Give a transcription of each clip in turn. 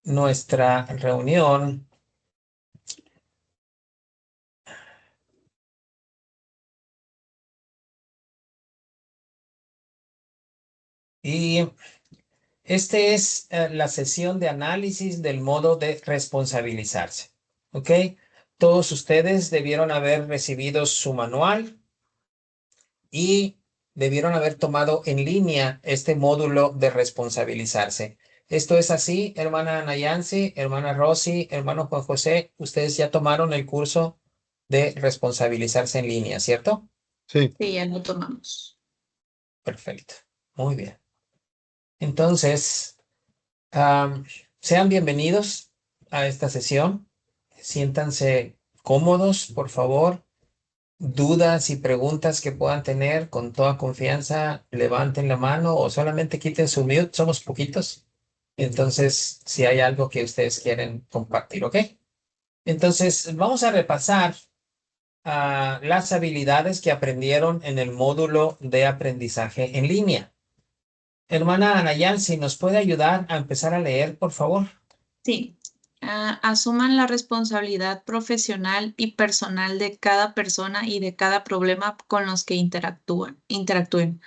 Nuestra reunión. Y este es la sesión de análisis del modo de responsabilizarse. ¿Ok? Todos ustedes debieron haber recibido su manual y debieron haber tomado en línea este módulo de responsabilizarse. Esto es así, hermana Nayansi, hermana Rosy, hermano Juan José, ustedes ya tomaron el curso de responsabilizarse en línea, ¿cierto? Sí. Sí, ya lo tomamos. Perfecto, muy bien. Entonces, sean bienvenidos a esta sesión. Siéntanse cómodos, por favor. Dudas y preguntas que puedan tener, con toda confianza, levanten la mano o solamente quiten su mute. Somos poquitos. Entonces, si hay algo que ustedes quieren compartir, ¿ok? Entonces, vamos a repasar las habilidades que aprendieron en el módulo de aprendizaje en línea. Hermana Anayan, si nos puede ayudar a empezar a leer, por favor. Sí. Asuman la responsabilidad profesional y personal de cada persona y de cada problema con los que interactúen.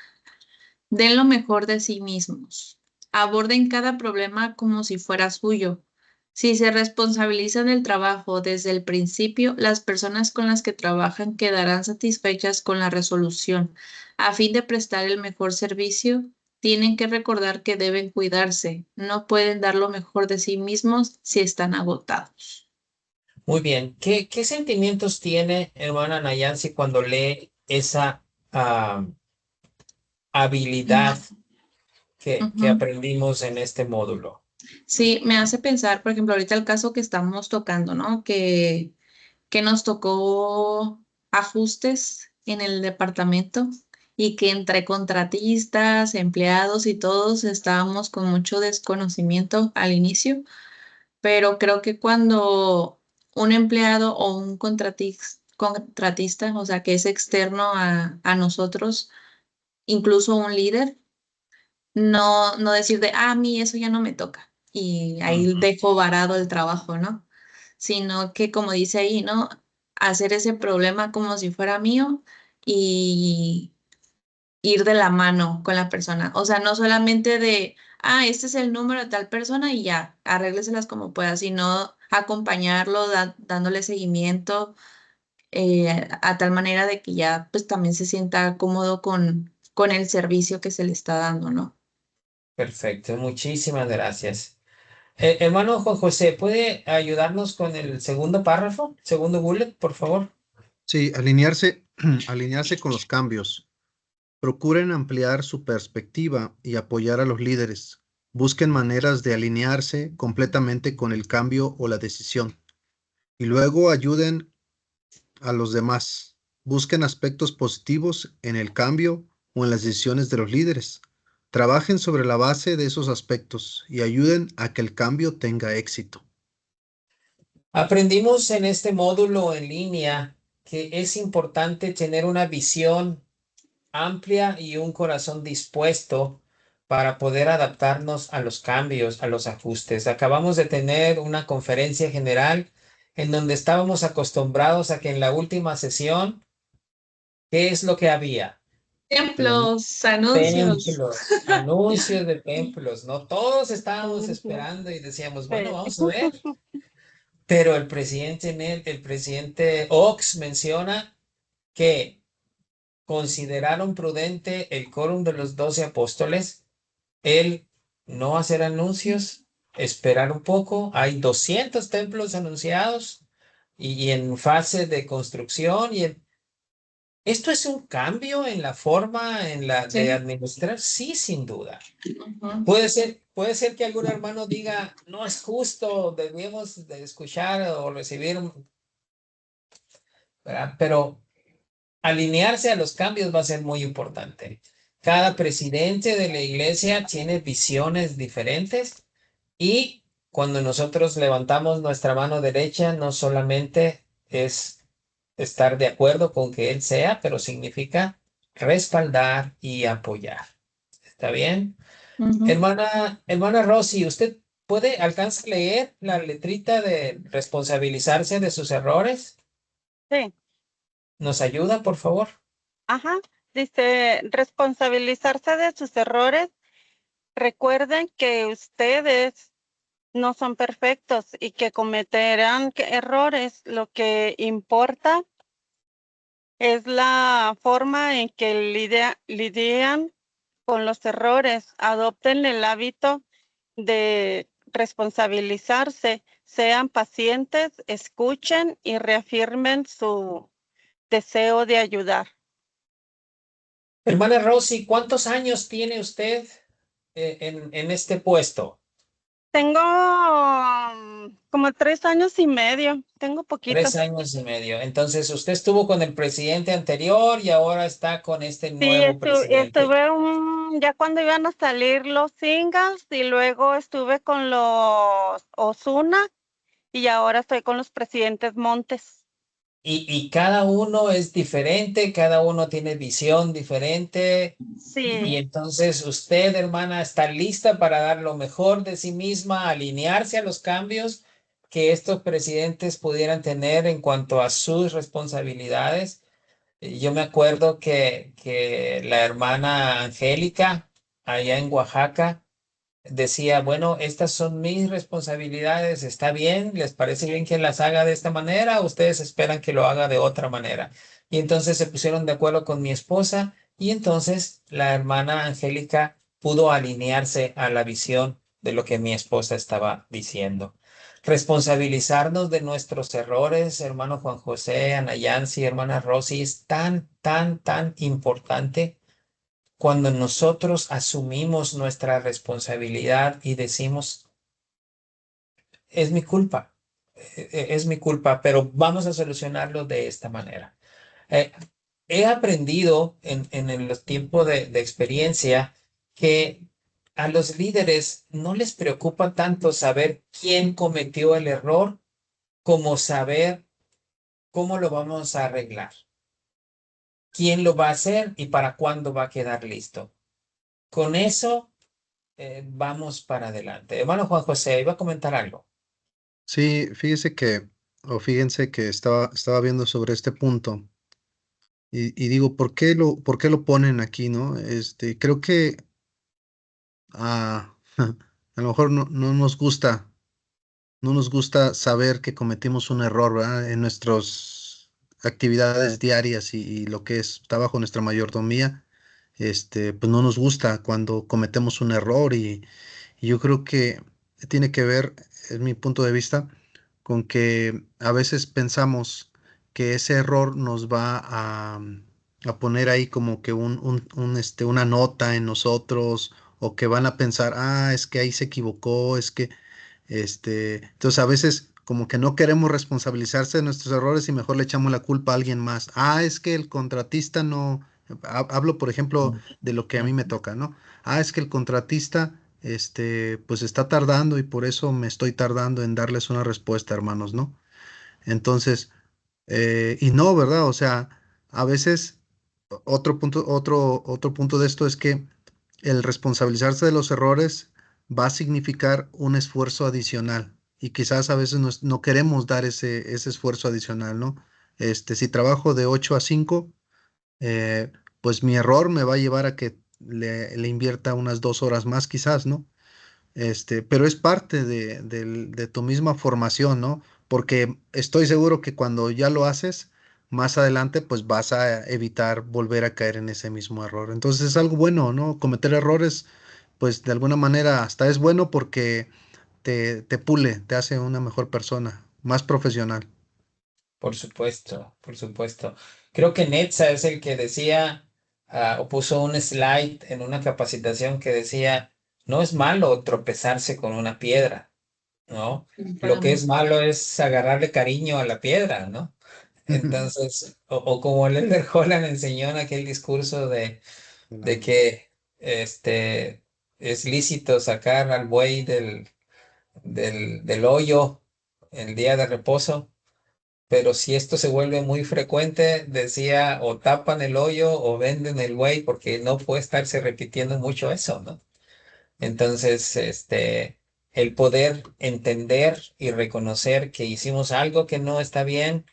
Den lo mejor de sí mismos. Aborden cada problema como si fuera suyo. Si se responsabilizan del trabajo desde el principio, las personas con las que trabajan quedarán satisfechas con la resolución. A fin de prestar el mejor servicio, tienen que recordar que deben cuidarse. No pueden dar lo mejor de sí mismos si están agotados. Muy bien. ¿Qué sentimientos tiene hermana Nayansi cuando lee esa habilidad que Ujú. aprendimos en este módulo? Sí, me hace pensar, por ejemplo, ahorita el caso que estamos tocando, ¿no? Que nos tocó ajustes en el departamento y que entre contratistas, empleados y todos estábamos con mucho desconocimiento al inicio, pero creo que cuando un empleado o un contratista, o sea, que es externo a nosotros, incluso un líder, no decir de, a mí eso ya no me toca y ahí Ujú. dejo varado el trabajo, ¿no? Sino que como dice ahí, ¿no? Hacer ese problema como si fuera mío y ir de la mano con la persona. O sea, no solamente de, este es el número de tal persona y ya, arrégleselas como pueda, sino acompañarlo, dándole seguimiento a tal manera de que ya pues también se sienta cómodo con el servicio que se le está dando, ¿no? Perfecto, muchísimas gracias. Hermano Juan José, ¿puede ayudarnos con el segundo párrafo, segundo bullet, por favor? Sí, alinearse, alinearse con los cambios. Procuren ampliar su perspectiva y apoyar a los líderes. Busquen maneras de alinearse completamente con el cambio o la decisión. Y luego ayuden a los demás. Busquen aspectos positivos en el cambio o en las decisiones de los líderes. Trabajen sobre la base de esos aspectos y ayuden a que el cambio tenga éxito. Aprendimos en este módulo en línea que es importante tener una visión amplia y un corazón dispuesto para poder adaptarnos a los cambios, a los ajustes. Acabamos de tener una conferencia general en donde estábamos acostumbrados a que en la última sesión, ¿qué es lo que había? Templos, anuncios. Templos, anuncios de templos, ¿no? Todos estábamos Anuncios. esperando y decíamos, bueno, Sí. vamos a ver. Pero el presidente Ox menciona que consideraron prudente el quórum de los 12 apóstoles el no hacer anuncios, esperar un poco. Hay 200 templos anunciados y en fase de construcción. ¿Esto es un cambio en la forma de Sí. administrar? Sí, sin duda. Ujú. Puede ser que algún hermano diga, no es justo, debemos de escuchar o recibir, ¿verdad? Pero alinearse a los cambios va a ser muy importante. Cada presidente de la iglesia tiene visiones diferentes y cuando nosotros levantamos nuestra mano derecha, no solamente es estar de acuerdo con que él sea, pero significa respaldar y apoyar. ¿Está bien? Ujú. Hermana Rosy, ¿usted alcanza a leer la letrita de responsabilizarse de sus errores? Sí, ¿Nos ayuda, por favor? ajá. Dice, responsabilizarse de sus errores. Recuerden que ustedes no son perfectos y que cometerán errores. Lo que importa es la forma en que lidian con los errores. Adopten el hábito de responsabilizarse. Sean pacientes, escuchen y reafirmen su deseo de ayudar. Hermana Rosy, ¿cuántos años tiene usted en este puesto? Tengo como 3 años y medio, tengo poquito. 3 años y medio. Entonces, usted estuvo con el presidente anterior y ahora está con este Sí, nuevo presidente. estuve ya cuando iban a salir los singles y luego estuve con los Osuna y ahora estoy con los presidentes Montes. Y cada uno es diferente, cada uno tiene visión diferente. Y Sí, entonces usted, hermana, está lista para dar lo mejor de sí misma, alinearse a los cambios que estos presidentes pudieran tener en cuanto a sus responsabilidades. Yo me acuerdo que la hermana Angélica, allá en Oaxaca, decía, bueno, estas son mis responsabilidades, ¿está bien? ¿Les parece bien que las haga de esta manera o ustedes esperan que lo haga de otra manera? Y entonces se pusieron de acuerdo con mi esposa y entonces la hermana Angélica pudo alinearse a la visión de lo que mi esposa estaba diciendo. Responsabilizarnos de nuestros errores, hermano Juan José, Ana Yancy, hermana Rosy, es tan, tan, tan importante cuando nosotros asumimos nuestra responsabilidad y decimos, es mi culpa, es mi culpa, pero vamos a solucionarlo de esta manera. Eh, He aprendido en los tiempos de experiencia que a los líderes no les preocupa tanto saber quién cometió el error como saber cómo lo vamos a arreglar, quién lo va a hacer y para cuándo va a quedar listo. Con eso vamos para adelante. Hermano Juan José, iba a comentar algo. Sí, fíjense que estaba viendo sobre este punto y digo, por qué lo ponen aquí, no? Creo que a lo mejor no nos gusta saber que cometimos un error, ¿verdad? En nuestras actividades diarias y lo que está bajo nuestra mayordomía, pues no nos gusta cuando cometemos un error y yo creo que tiene que ver, es mi punto de vista, con que a veces pensamos que ese error nos va a poner ahí como que una nota en nosotros o que van a pensar, es que ahí se equivocó, es que entonces a veces como que no queremos responsabilizarse de nuestros errores y mejor le echamos la culpa a alguien más. Es que el contratista no, hablo por ejemplo de lo que a mí me toca, ¿no? Es que el contratista, pues está tardando y por eso me estoy tardando en darles una respuesta, hermanos, ¿no? Entonces, y no, ¿verdad? O sea, a veces otro punto de esto es que el responsabilizarse de los errores va a significar un esfuerzo adicional y quizás a veces no queremos dar ese esfuerzo adicional, ¿no? Si trabajo de 8 a 5, eh, pues mi error me va a llevar a que le invierta unas 2 horas más quizás, ¿no? Pero es parte de tu misma formación, ¿no? Porque estoy seguro que cuando ya lo haces, más adelante, pues vas a evitar volver a caer en ese mismo error. Entonces es algo bueno, ¿no? Cometer errores, pues de alguna manera hasta es bueno porque te pule, te hace una mejor persona, más profesional. Por supuesto, por supuesto. Creo que Netza es el que decía, o puso un slide en una capacitación que decía, no es malo tropezarse con una piedra, ¿no? Lo que es malo es agarrarle cariño a la piedra, ¿no? Entonces, o como el Elder Holland enseñó en aquel discurso de que es lícito sacar al buey del hoyo el día de reposo. pero si esto se vuelve muy frecuente, decía, o tapan el hoyo o venden el buey, porque no puede estarse repitiendo mucho eso, ¿no? Entonces, el poder entender y reconocer que hicimos algo que no está bien,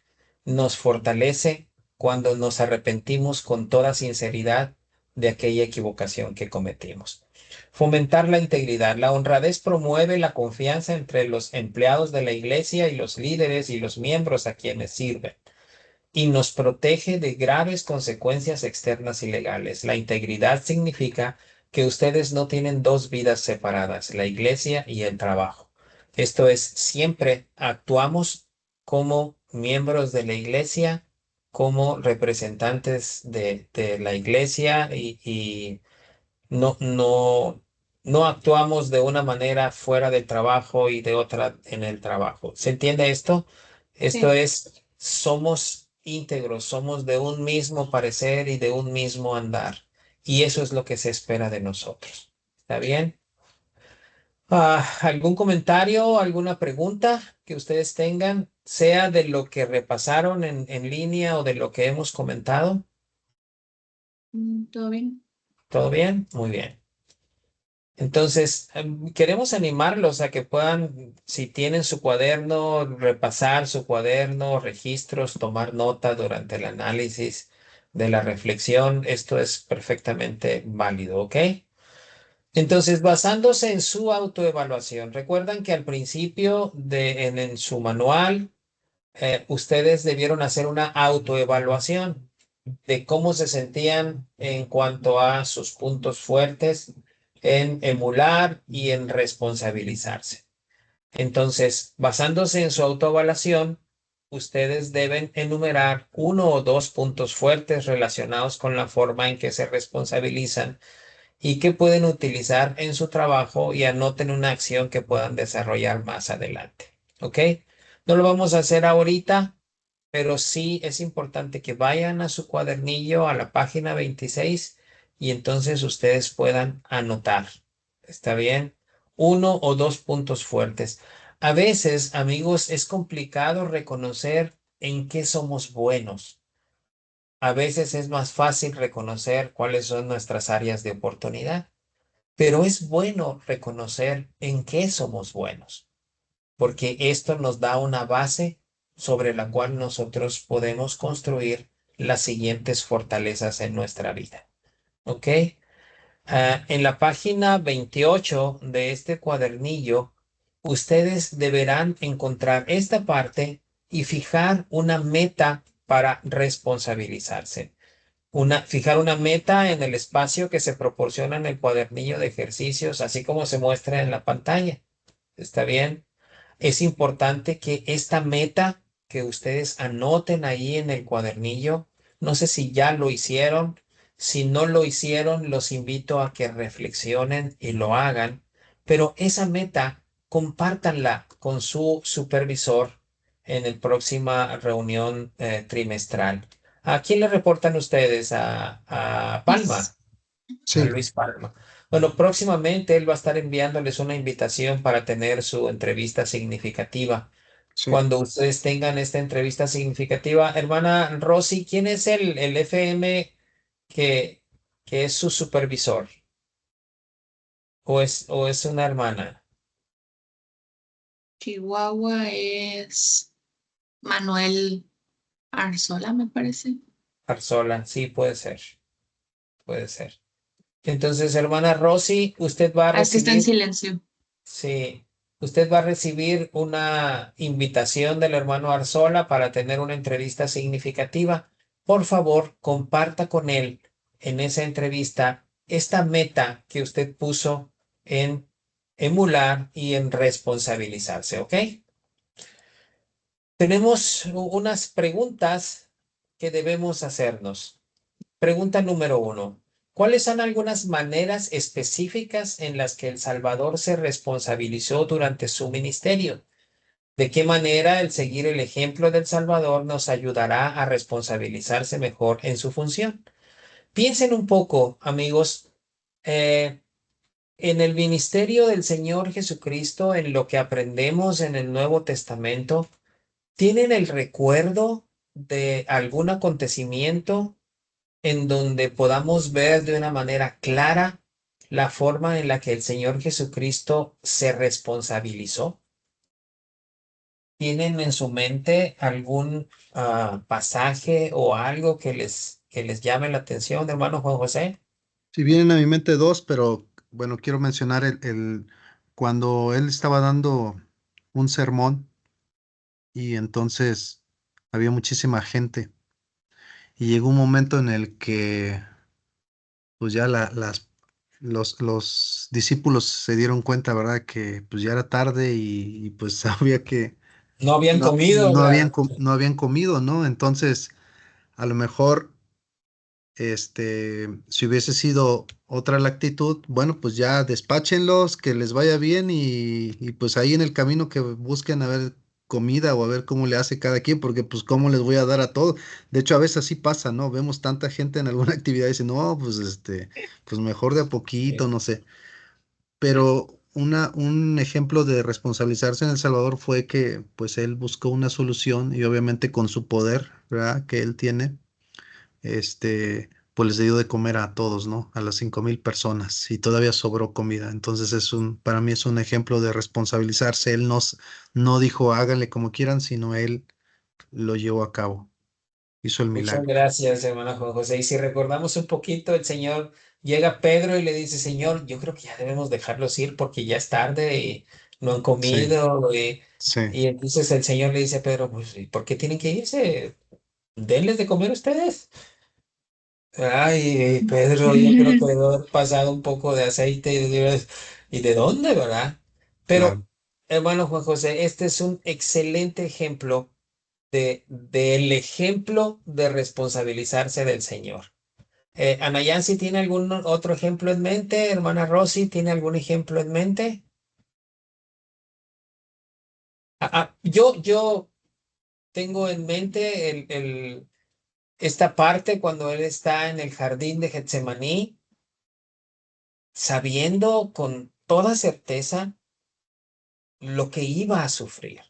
nos fortalece cuando nos arrepentimos con toda sinceridad de aquella equivocación que cometimos. Fomentar la integridad. La honradez promueve la confianza entre los empleados de la iglesia y los líderes y los miembros a quienes sirven y nos protege de graves consecuencias externas y legales. La integridad significa que ustedes no tienen dos vidas separadas, la iglesia y el trabajo. Esto es, siempre actuamos como miembros de la iglesia, como representantes de la iglesia y no actuamos de una manera fuera del trabajo y de otra en el trabajo. ¿Se entiende esto? Esto Sí. es, somos íntegros, somos de un mismo parecer y de un mismo andar. Y eso es lo que se espera de nosotros. ¿Está bien? ¿Algún comentario, alguna pregunta que ustedes tengan, sea de lo que repasaron en línea o de lo que hemos comentado? ¿Todo bien? ¿Todo bien? Muy bien. Entonces, queremos animarlos a que puedan, si tienen su cuaderno, repasar su cuaderno, registros, tomar nota durante el análisis de la reflexión. Esto es perfectamente válido, ¿ok? Entonces, basándose en su autoevaluación, recuerdan que al principio en su manual, ustedes debieron hacer una autoevaluación de cómo se sentían en cuanto a sus puntos fuertes en emular y en responsabilizarse. Entonces, basándose en su autoevaluación, ustedes deben enumerar uno o dos puntos fuertes relacionados con la forma en que se responsabilizan y que pueden utilizar en su trabajo y anoten una acción que puedan desarrollar más adelante. ¿Ok? No lo vamos a hacer ahorita, pero sí es importante que vayan a su cuadernillo a la página 26 y entonces ustedes puedan anotar. ¿Está bien? Uno o dos puntos fuertes. A veces, amigos, es complicado reconocer en qué somos buenos. A veces es más fácil reconocer cuáles son nuestras áreas de oportunidad, pero es bueno reconocer en qué somos buenos porque esto nos da una base sobre la cual nosotros podemos construir las siguientes fortalezas en nuestra vida. ¿Ok? En la página 28 de este cuadernillo, ustedes deberán encontrar esta parte y fijar una meta para responsabilizarse. Fijar una meta en el espacio que se proporciona en el cuadernillo de ejercicios, así como se muestra en la pantalla. ¿Está bien? Es importante que esta meta que ustedes anoten ahí en el cuadernillo, no sé si ya lo hicieron, si no lo hicieron, los invito a que reflexionen y lo hagan, pero esa meta compártanla con su supervisor en la próxima reunión trimestral. ¿A quién le reportan ustedes? A Palma, Luis. a Sí, Luis Palma. Bueno, próximamente él va a estar enviándoles una invitación para tener su entrevista significativa. sí. Cuando ustedes tengan esta entrevista significativa, hermana Rosy, ¿quién es el FM que, que es su supervisor? O es una hermana? Chihuahua es Manuel Arzola, me parece. Arzola, sí, puede ser, puede ser. Entonces, hermana Rosy, usted va a Ah, es que está en recibir. silencio. Sí, usted va a recibir una invitación del hermano Arzola para tener una entrevista significativa. Por favor, comparta con él en esa entrevista esta meta que usted puso en emular y en responsabilizarse, ¿ok? Tenemos unas preguntas que debemos hacernos. Pregunta número 1. ¿Cuáles son algunas maneras específicas en las que El Salvador se responsabilizó durante su ministerio? ¿De qué manera el seguir el ejemplo del Salvador nos ayudará a responsabilizarse mejor en su función? Piensen un poco, amigos, eh, en el ministerio del Señor Jesucristo, en lo que aprendemos en el Nuevo Testamento. ¿Tienen el recuerdo de algún acontecimiento en donde podamos ver de una manera clara la forma en la que el Señor Jesucristo se responsabilizó? ¿Tienen en su mente algún pasaje o algo que les llame la atención, hermano Juan José? Si vienen a mi mente dos, pero bueno, quiero mencionar cuando él estaba dando un sermón y entonces había muchísima gente y llegó un momento en el que pues ya los discípulos se dieron cuenta, ¿verdad? Que pues ya era tarde y, pues había que, No habían no, comido, ¿verdad? no habían comido, ¿no? Entonces, a lo mejor, si hubiese sido otra la actitud, bueno, pues ya despáchenlos, que les vaya bien y pues ahí en el camino que busquen a ver comida o a ver cómo le hace cada quien, porque pues cómo les voy a dar a todos. De hecho, a veces así pasa, ¿no? Vemos tanta gente en alguna actividad y dicen, no, pues pues mejor de a poquito, Sí. no sé. Pero un ejemplo de responsabilizarse en El Salvador fue que pues él buscó una solución y obviamente con su poder, ¿verdad? Que él tiene, pues les dio de comer a todos, ¿no? A las 5,000 personas y todavía sobró comida. Entonces para mí es un ejemplo de responsabilizarse. Él no dijo háganle como quieran, sino él lo llevó a cabo, hizo el Muchas milagro. gracias, hermano Juan José. Y si recordamos un poquito, el Señor llega a Pedro y le dice, Señor, yo creo que ya debemos dejarlos ir porque ya es tarde y no han Sí, comido. sí, Y entonces el Señor le dice a Pedro, pues, ¿y por qué tienen que irse? Denles de comer ustedes. Ay, Pedro, yo creo que debe haber pasado un poco de aceite y de dónde, ¿verdad? claro. Pero, hermano Juan José, este es un excelente ejemplo del ejemplo de responsabilizarse del Señor. Ana Yancy, ¿tiene algún otro ejemplo en mente? Hermana Rosy, ¿tiene algún ejemplo en mente? Yo tengo en mente esta parte cuando él está en el jardín de Getsemaní, sabiendo con toda certeza lo que iba a sufrir,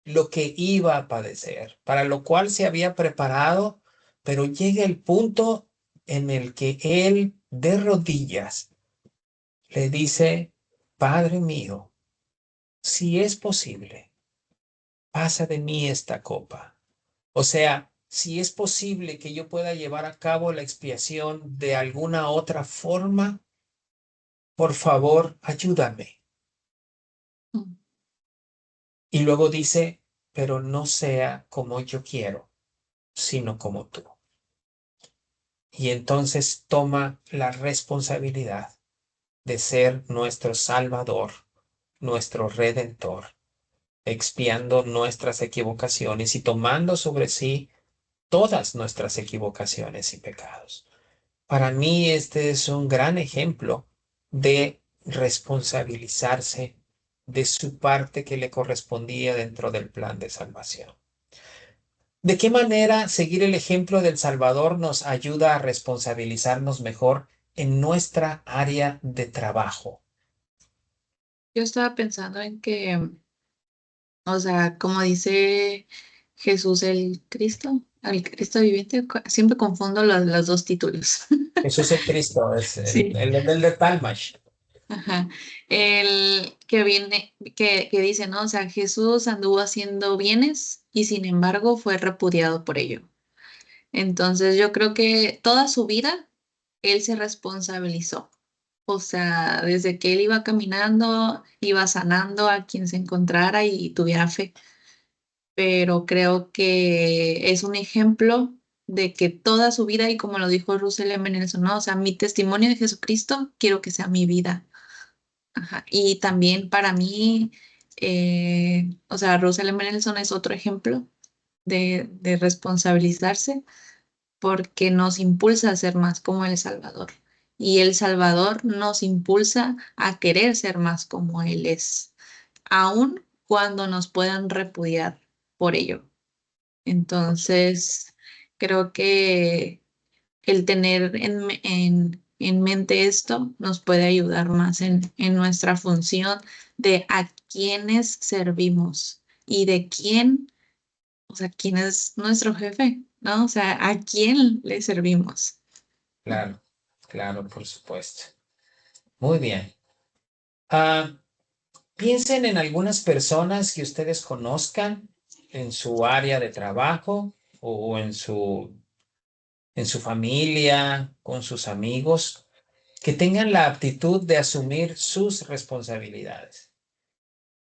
lo que iba a padecer, para lo cual se había preparado, pero llega el punto en el que él de rodillas le dice, Padre mío, si es posible, pasa de mí esta copa. O sea, si es posible que yo pueda llevar a cabo la expiación de alguna otra forma, por favor, ayúdame. Y luego dice, pero no sea como yo quiero, sino como tú. Y entonces toma la responsabilidad de ser nuestro Salvador, nuestro Redentor, expiando nuestras equivocaciones y tomando sobre sí todas nuestras equivocaciones y pecados. Para mí este es un gran ejemplo de responsabilizarse de su parte que le correspondía dentro del plan de salvación. ¿De qué manera seguir el ejemplo del Salvador nos ayuda a responsabilizarnos mejor en nuestra área de trabajo? Yo estaba pensando en que, o sea, como dice Jesús el Cristo viviente, siempre confundo los dos títulos. Jesús es Cristo, es Sí. el de Talmash. Ajá. El que viene, que dice, ¿no? O sea, Jesús anduvo haciendo bienes y sin embargo fue repudiado por ello. Entonces yo creo que toda su vida él se responsabilizó. O sea, desde que él iba caminando, iba sanando a quien se encontrara y tuviera fe. Pero creo que es un ejemplo de que toda su vida, y como lo dijo Russell M. Nelson, ¿no? O sea, mi testimonio de Jesucristo, quiero que sea mi vida. Ajá. Y también para mí, o sea, Russell M. Nelson es otro ejemplo de responsabilizarse porque nos impulsa a ser más como El Salvador. Y El Salvador nos impulsa a querer ser más como Él es, aun cuando nos puedan repudiar por ello. Entonces, creo que el tener en mente esto nos puede ayudar más en nuestra función de a quiénes servimos y de quién o sea, ¿quién es nuestro jefe? ¿No? O sea, ¿a quién le servimos? Claro, claro, por supuesto. Muy bien. Ah, piensen en algunas personas que ustedes conozcan en su área de trabajo o en su familia, con sus amigos, que tengan la aptitud de asumir sus responsabilidades.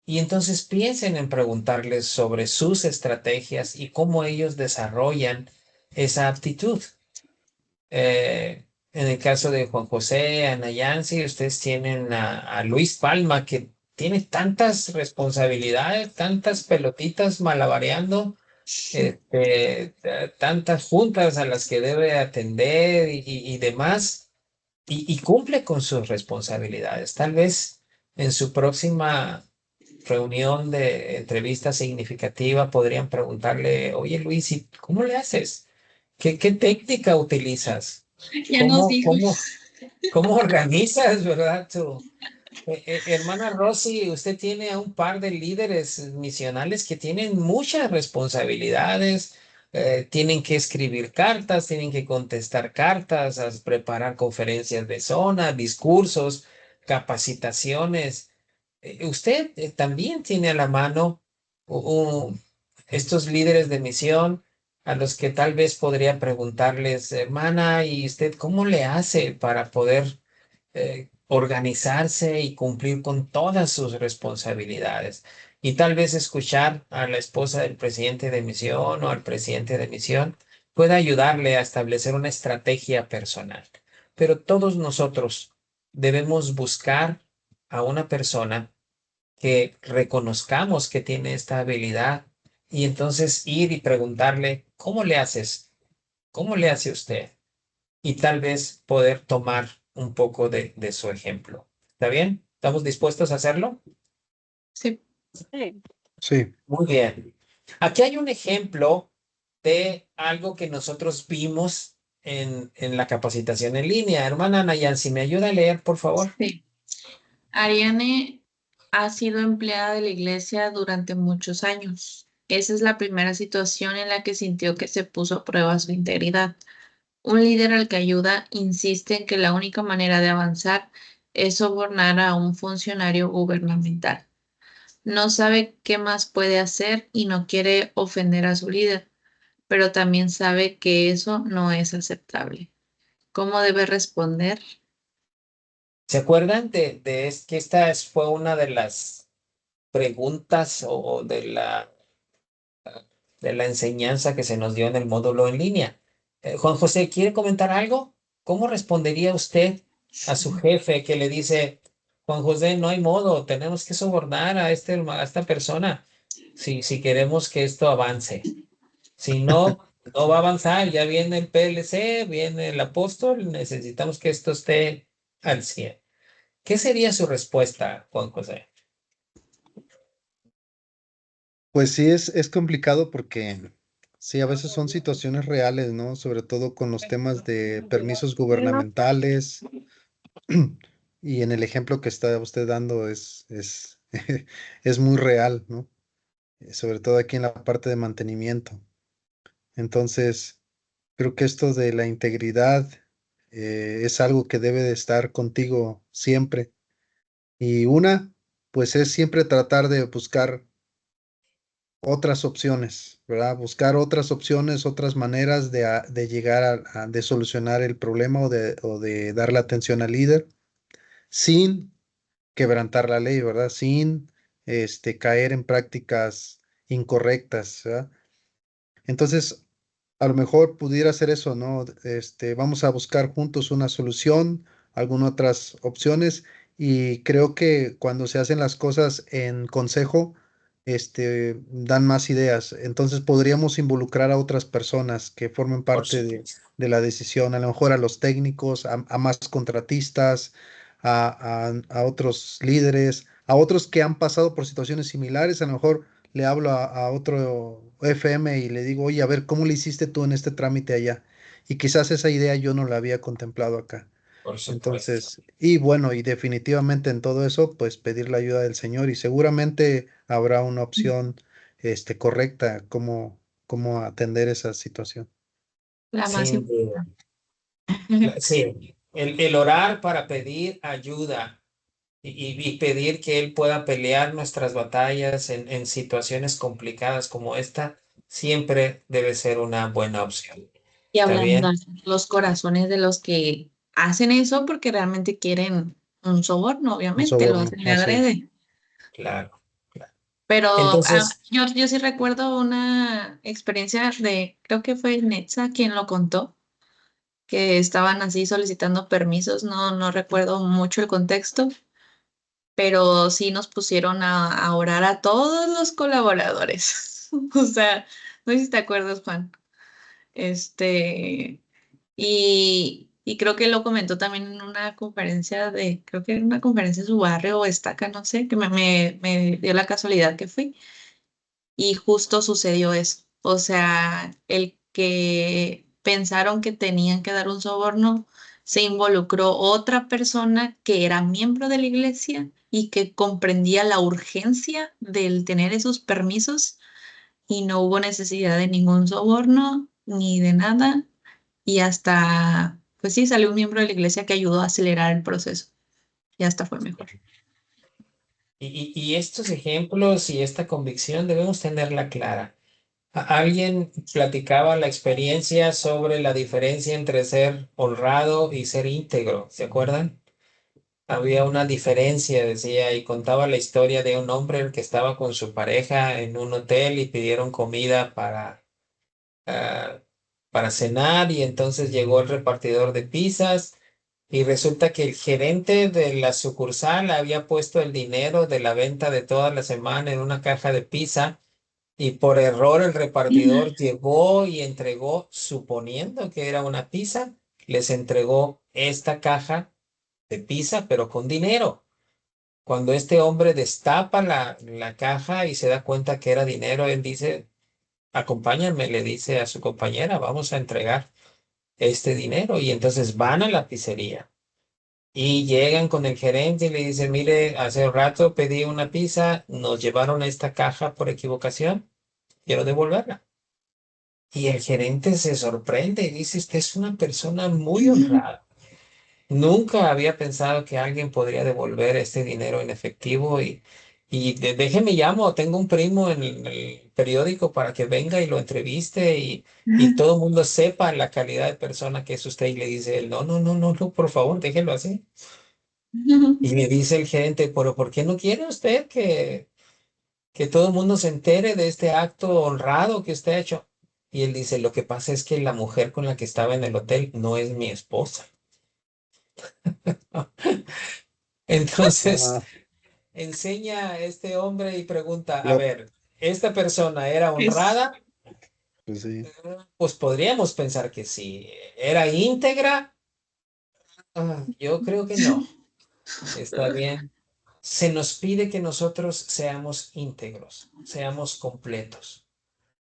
Y entonces piensen en preguntarles sobre sus estrategias y cómo ellos desarrollan esa aptitud. En el caso de Juan José, Ana Yancy, ustedes tienen a Luis Palma, que tiene tantas responsabilidades, tantas pelotitas malabareando, tantas juntas a las que debe atender y demás, y cumple con sus responsabilidades. Tal vez en su próxima reunión de entrevista significativa podrían preguntarle, oye Luis, ¿y cómo le haces? ¿Qué técnica utilizas? Ya nos ¿Cómo, dijo. cómo, cómo organizas, verdad? Hermana Rosy, usted tiene a un par de líderes misionales que tienen muchas responsabilidades, tienen que escribir cartas, tienen que contestar cartas, preparar conferencias de zona, discursos, capacitaciones. Usted también tiene a la mano estos líderes de misión a los que tal vez podría preguntarles, hermana, ¿y usted cómo le hace para poder organizarse y cumplir con todas sus responsabilidades? Y tal vez escuchar a la esposa del presidente de misión o al presidente de misión pueda ayudarle a establecer una estrategia personal. Pero todos nosotros debemos buscar a una persona que reconozcamos que tiene esta habilidad y entonces ir y preguntarle, ¿cómo le haces? ¿Cómo le hace usted? Y tal vez poder tomar un poco de su ejemplo. ¿Está bien? ¿Estamos dispuestos a hacerlo? Sí. Sí. Sí, Muy bien. Aquí hay un ejemplo de algo que nosotros vimos en la capacitación en línea. Hermana Nayan, si me ayuda a leer, por favor. Sí. Ariane ha sido empleada de la iglesia durante muchos años. Esa es la primera situación en la que sintió que se puso a prueba su integridad. Un líder al que ayuda insiste en que la única manera de avanzar es sobornar a un funcionario gubernamental. No sabe qué más puede hacer y no quiere ofender a su líder, pero también sabe que eso no es aceptable. ¿Cómo debe responder? ¿Se acuerdan que esta fue una de las preguntas o de la enseñanza que se nos dio en el módulo en línea? Juan José, ¿quiere comentar algo? ¿Cómo respondería usted a su jefe que le dice, Juan José, no hay modo, tenemos que sobornar a esta persona si queremos que esto avance? Si no, no va a avanzar, ya viene el PLC, viene el apóstol, necesitamos que esto esté al 100. ¿Qué sería su respuesta, Juan José? pues sí es complicado porque sí, a veces son situaciones reales, ¿no? Sobre todo con los temas de permisos No, gubernamentales. Y en el ejemplo que está usted dando es muy real, ¿no? Sobre todo aquí en la parte de mantenimiento. Entonces, creo que esto de la integridad es algo que debe de estar contigo siempre. Y una, pues es siempre tratar de buscar otras opciones, ¿verdad? Buscar otras opciones, otras maneras de llegar de solucionar el problema o de darle atención al líder sin quebrantar la ley, ¿verdad? Sin caer en prácticas incorrectas, ¿verdad? Entonces, a lo mejor pudiera ser eso, ¿no? Vamos a buscar juntos una solución, algunas otras opciones, y creo que cuando se hacen las cosas en consejo, dan más ideas. Entonces podríamos involucrar a otras personas que formen Por parte supuesto. de la decisión, a lo mejor a los técnicos, a más contratistas, a otros líderes, a otros que han pasado por situaciones similares, a lo mejor le hablo a otro FM y le digo, oye, a ver, ¿cómo le hiciste tú en este trámite allá? Y quizás esa idea yo no la había contemplado acá. Por supuesto. Entonces, y bueno, y definitivamente en todo eso, pues pedir la ayuda del Señor y seguramente habrá una opción, correcta, cómo atender esa situación. La más Sin duda. importante. Sí, el orar para pedir ayuda y pedir que Él pueda pelear nuestras batallas en situaciones complicadas como esta, siempre debe ser una buena opción. Y ¿Está bien? ablandar los corazones de los que hacen eso porque realmente quieren un soborno, Un obviamente, lo soborno, hacen de así es. adrede. Claro, claro. Pero Entonces, yo sí recuerdo una experiencia de, creo que fue Netza quien lo contó, que estaban así solicitando permisos, no recuerdo mucho el contexto, pero sí nos pusieron a orar a todos los colaboradores. O sea, no sé si te acuerdas, Juan. Este, y creo que lo comentó también en una conferencia creo que en una conferencia de su barrio o estaca, no sé, que me dio la casualidad que fui. Y justo sucedió eso. O sea, el que pensaron que tenían que dar un soborno, se involucró otra persona que era miembro de la iglesia y que comprendía la urgencia del tener esos permisos y no hubo necesidad de ningún soborno ni de nada. Y hasta, pues sí, salió un miembro de la iglesia que ayudó a acelerar el proceso y hasta fue mejor. y estos ejemplos y esta convicción debemos tenerla clara. Alguien platicaba la experiencia sobre la diferencia entre ser honrado y ser íntegro, ¿se acuerdan? Había una diferencia, decía, y contaba la historia de un hombre que estaba con su pareja en un hotel y pidieron comida ah, para cenar y entonces llegó el repartidor de pizzas y resulta que el gerente de la sucursal había puesto el dinero de la venta de toda la semana en una caja de pizza y por error el repartidor llegó y entregó, suponiendo que era una pizza, les entregó esta caja de pizza, pero con dinero. Cuando este hombre destapa la caja y se da cuenta que era dinero, él dice, acompáñame, le dice a su compañera, vamos a entregar este dinero. Y entonces van a la pizzería y llegan con el gerente y le dicen, mire, hace un rato pedí una pizza, nos llevaron esta caja por equivocación, quiero devolverla. Y el gerente se sorprende y dice, usted es una persona muy honrada. Nunca había pensado que alguien podría devolver este dinero en efectivo y déjeme llamo, tengo un primo en el periódico para que venga y lo entreviste y todo el mundo sepa la calidad de persona que es usted y le dice él, no, no, no, no, no, por favor, déjelo así. Y le dice el gerente, pero ¿por qué no quiere usted que todo el mundo se entere de este acto honrado que usted ha hecho? Y él dice, lo que pasa es que la mujer con la que estaba en el hotel no es mi esposa. Entonces Ah, enseña a este hombre y pregunta, a lo, ver, ¿esta persona era Es- honrada? pues sí. Pues podríamos pensar que sí. ¿Era íntegra? Yo creo que no. Está bien. Se nos pide que nosotros seamos íntegros, seamos completos,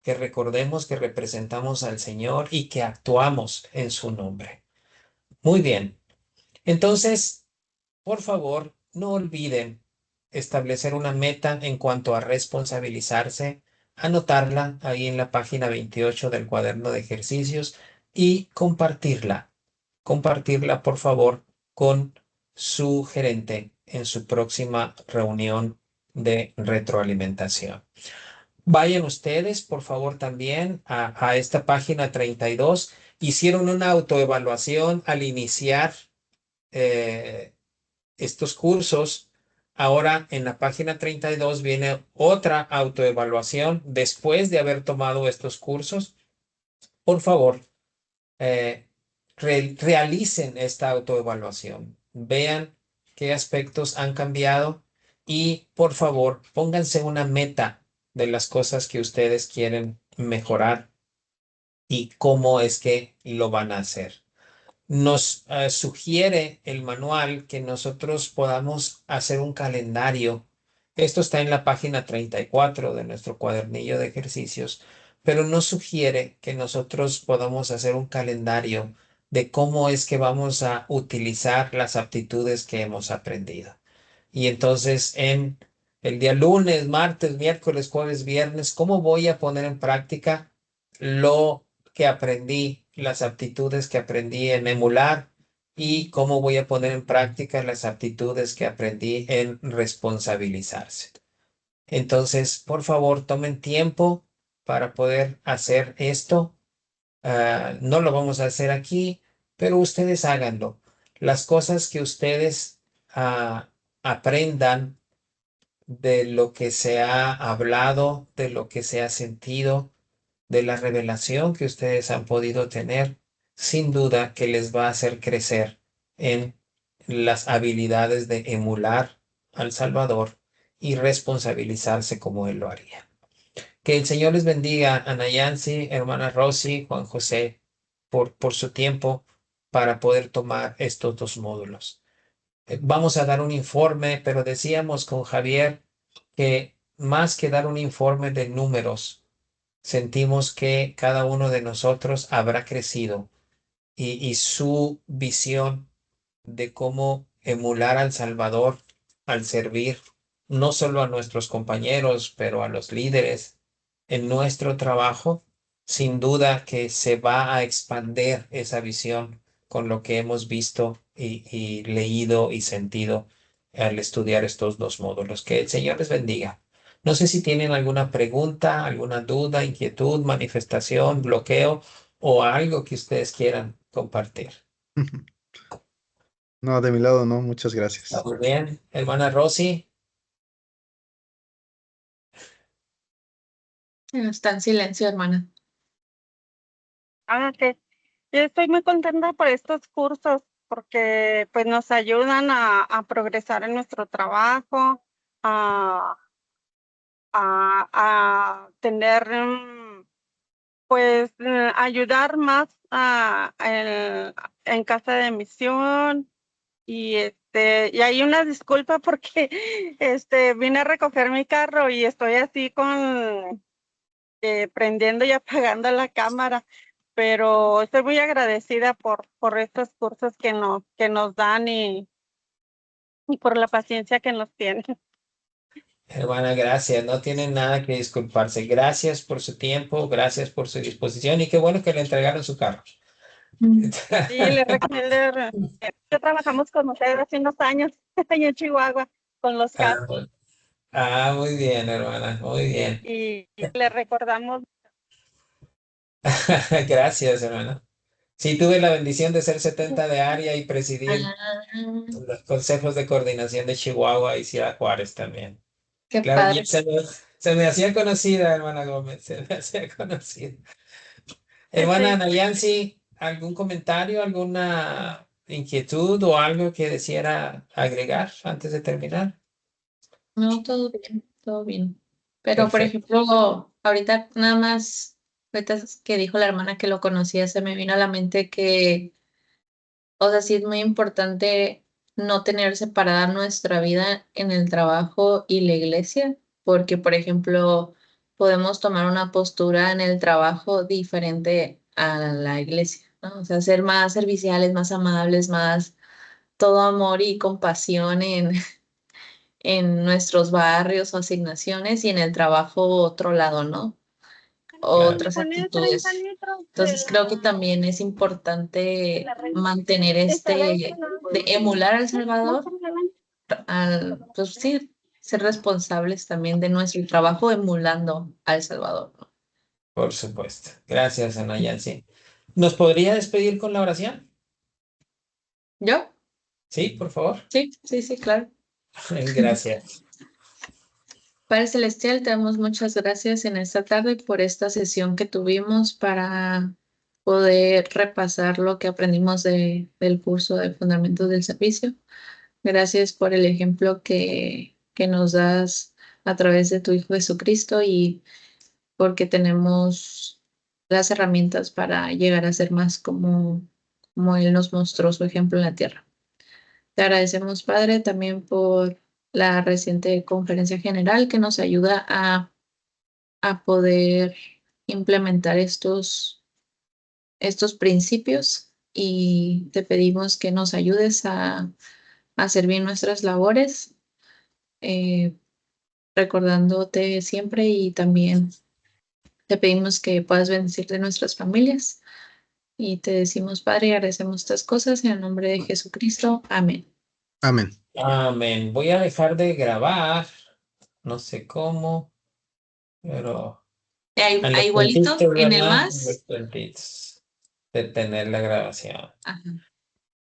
que recordemos que representamos al Señor y que actuamos en su nombre. Muy bien. Entonces, por favor, no olviden establecer una meta en cuanto a responsabilizarse, anotarla ahí en la página 28 del cuaderno de ejercicios y compartirla. Compartirla, por favor, con su gerente en su próxima reunión de retroalimentación. Vayan ustedes, por favor, también a esta página 32. Hicieron una autoevaluación al iniciar eh, estos cursos. Ahora en la página 32 viene otra autoevaluación después de haber tomado estos cursos. Por favor, eh, realicen esta autoevaluación. Vean qué aspectos han cambiado y por favor pónganse una meta de las cosas que ustedes quieren mejorar y cómo es que lo van a hacer. Nos sugiere el manual que nosotros podamos hacer un calendario. Esto está en la página 34 de nuestro cuadernillo de ejercicios, pero nos sugiere que nosotros podamos hacer un calendario de cómo es que vamos a utilizar las aptitudes que hemos aprendido. Y entonces en el día lunes, martes, miércoles, jueves, viernes, ¿cómo voy a poner en práctica lo que aprendí, las aptitudes que aprendí en emular y cómo voy a poner en práctica las aptitudes que aprendí en responsabilizarse. Entonces, por favor, tomen tiempo para poder hacer esto. No lo vamos a hacer aquí, pero ustedes háganlo. Las cosas que ustedes aprendan de lo que se ha hablado, de lo que se ha sentido, de la revelación que ustedes han podido tener, sin duda que les va a hacer crecer en las habilidades de emular al Salvador y responsabilizarse como Él lo haría. Que el Señor les bendiga, Ana Yancy, hermana Rosy, Juan José, por su tiempo para poder tomar estos dos módulos. Vamos a dar un informe, pero decíamos con Javier que más que dar un informe de números, sentimos que cada uno de nosotros habrá crecido y su visión de cómo emular al Salvador al servir no solo a nuestros compañeros, pero a los líderes en nuestro trabajo, sin duda que se va a expandir esa visión con lo que hemos visto y leído y sentido al estudiar estos dos módulos. Que el Señor les bendiga. No sé si tienen alguna pregunta, alguna duda, inquietud, manifestación, bloqueo o algo que ustedes quieran compartir. No, de mi lado no, muchas Está gracias. muy bien. Hermana Rosy. Está en silencio, hermana. Ok. Yo estoy muy contenta por estos cursos porque pues nos ayudan a progresar en nuestro trabajo, a, a tener, pues, ayudar más en casa de misión. Y y hay una disculpa porque vine a recoger mi carro y estoy así con prendiendo y apagando la cámara, pero estoy muy agradecida por estos cursos que nos dan y por la paciencia que nos tienen. Hermana, gracias. No tienen nada que disculparse. Gracias por su tiempo, gracias por su disposición y qué bueno que le entregaron su carro. Sí, ya trabajamos con ustedes hace unos años allá en Chihuahua con los Ah, CAP muy bien, hermana, muy bien. y le recordamos. Gracias, hermana. Sí, tuve la bendición de ser 70 de área y presidir Ah, los consejos de coordinación de Chihuahua y Ciudad Juárez también. qué Claro, padre. se me hacía conocida, hermana Gómez, se me hacía conocida. Hermana Sí. Ana Yancy, ¿algún comentario, alguna inquietud o algo que deseara agregar antes de terminar? No, todo bien, todo bien. Pero, por Perfecto. ejemplo, ahorita nada más, ahorita que dijo la hermana que lo conocía, se me vino a la mente que, o sea, sí es muy importante no tener separada nuestra vida en el trabajo y la iglesia, porque, por ejemplo, podemos tomar una postura en el trabajo diferente a la iglesia, ¿no? O sea, ser más serviciales, más amables, más todo amor y compasión en nuestros barrios o asignaciones y en el trabajo otro lado, ¿no? Claro, Otras Poner 30 actitudes. litros Entonces creo que también es importante mantener de emular al Salvador, pues sí, ser responsables también de nuestro trabajo emulando al Salvador, ¿no? por supuesto. Gracias, Ana Yancy. ¿Nos podría despedir con la oración? ¿Yo? Sí, por favor. Sí, sí, sí, claro. Gracias. Padre Celestial, te damos muchas gracias en esta tarde por esta sesión que tuvimos para poder repasar lo que aprendimos del curso de Fundamentos del Servicio. Gracias por el ejemplo que nos das a través de tu Hijo Jesucristo y porque tenemos las herramientas para llegar a ser más como Él nos mostró su ejemplo en la tierra. Te agradecemos, Padre, también por la reciente conferencia general que nos ayuda a poder implementar estos principios y te pedimos que nos ayudes a hacer bien nuestras labores, eh, recordándote siempre y también Te pedimos que puedas bendecir de nuestras familias y te decimos, Padre, y agradecemos estas cosas en el nombre de Jesucristo. Amén. Amén. Amén. Voy a dejar de grabar. No sé cómo, pero Ahí en los igualito, puntitos, en el ¿verdad? En los más. puntitos. Detener la grabación. Ajá.